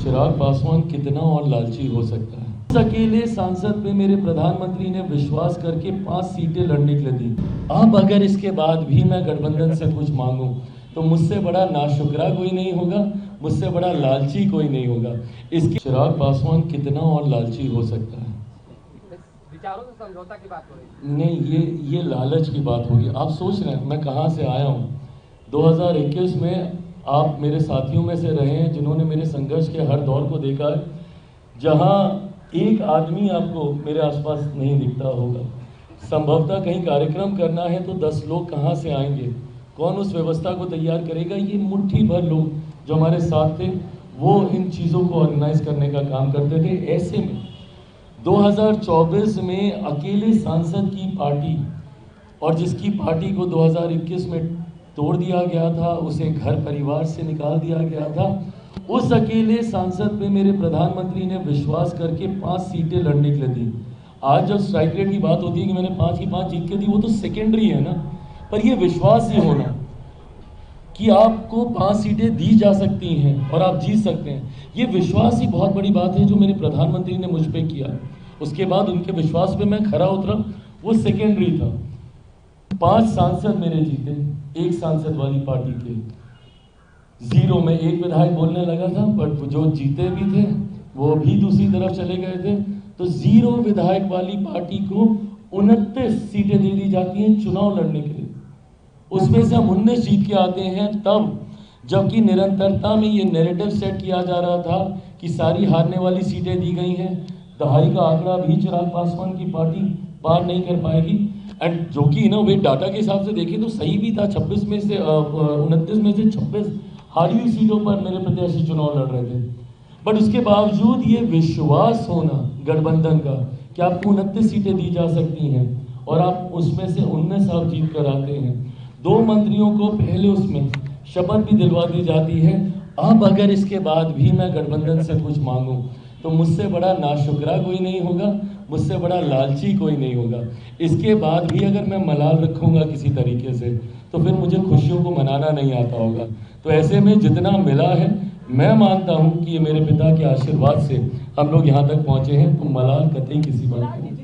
चिराग पासवान कितना और लालची हो सकता है। उस अकेले सांसद पे मेरे प्रधानमंत्री ने विश्वास करके 5 सीटें लड़ने के लिए दी। अब अगर इसके बाद भी मैं गठबंधन से कुछ मांगूं तो मुझसे बड़ा नाशुक्रा कोई नहीं होगा, मुझसे बड़ा लालची कोई नहीं होगा। इसके चिराग पासवान कितना और लालची हो सकता है। विचारों से समझौता की बात हो रही है। नहीं, ये लालच की बात होगी। आप सोच रहे हैं मैं कहाँ से आया हूँ। 2021 में आप मेरे साथियों में से रहे हैं जिन्होंने मेरे संघर्ष के हर दौर को देखा है, जहाँ एक आदमी आपको मेरे आसपास नहीं दिखता होगा। संभवतः कहीं कार्यक्रम करना है तो 10 लोग कहाँ से आएंगे, कौन उस व्यवस्था को तैयार करेगा। ये मुट्ठी भर लोग जो हमारे साथ थे वो इन चीज़ों को ऑर्गेनाइज करने का काम करते थे। ऐसे में 2024 में अकेले सांसद की पार्टी, और जिसकी पार्टी को 2021 में तोड़ दिया गया था, उसे घर परिवार से निकाल दिया गया था, उस अकेले सांसद पे मेरे प्रधानमंत्री ने विश्वास करके 5 सीटें लड़ने के लिए दी। आज जब स्ट्राइक रेट की बात होती है कि मैंने 5 की 5 जीत के दी, वो तो सेकेंडरी है ना, पर ये विश्वास ही होना कि आपको 5 सीटें दी जा सकती हैं और आप जीत सकते हैं, ये विश्वास ही बहुत बड़ी बात है जो मेरे प्रधानमंत्री ने मुझ पर किया। उसके बाद उनके विश्वास पे मैं खरा उतरा, वो सेकेंडरी था। 5 सांसद मेरे जीते, एक सांसद वाली पार्टी के 0 में एक विधायक बोलने लगा था, बट जो जीते भी थे वो भी दूसरी तरफ चले गए थे। तो 0 विधायक वाली पार्टी को 29 सीटें दे दी जाती हैं चुनाव लड़ने के लिए। उसमें से हम 19 जीत के आते हैं तब, जबकि निरंतरता में ये नैरेटिव सेट किया जा रहा था कि सारी हारने वाली सीटें दी गई हैं। दहाई का आंकड़ा भी चिराग पासवान की पार्टी पार नहीं कर पाएगी। एंड जो कि इनोवेट डाटा के हिसाब से देखें तो सही भी था। 26 में से 29 में से 26 हारी हुई सीटों पर मेरे प्रत्याशी चुनाव लड़ रहे थे। बट उसके बावजूद ये विश्वास होना गठबंधन का कि आपको 29 सीटें दी जा सकती हैं और आप उसमें से 19 आप जीत कर आते हैं। 2 मंत्रियों को पहले उसमें शपथ भी दिलवा दी जाती है। अब अगर इसके बाद भी मैं गठबंधन से कुछ मांगूं तो मुझसे बड़ा नाशुक्रा कोई नहीं होगा, मुझसे बड़ा लालची कोई नहीं होगा। इसके बाद भी अगर मैं मलाल रखूंगा किसी तरीके से तो फिर मुझे खुशियों को मनाना नहीं आता होगा। तो ऐसे में जितना मिला है मैं मानता हूं कि ये मेरे पिता के आशीर्वाद से हम लोग यहाँ तक पहुँचे हैं। तो मलाल कतई किसी बात की नहीं।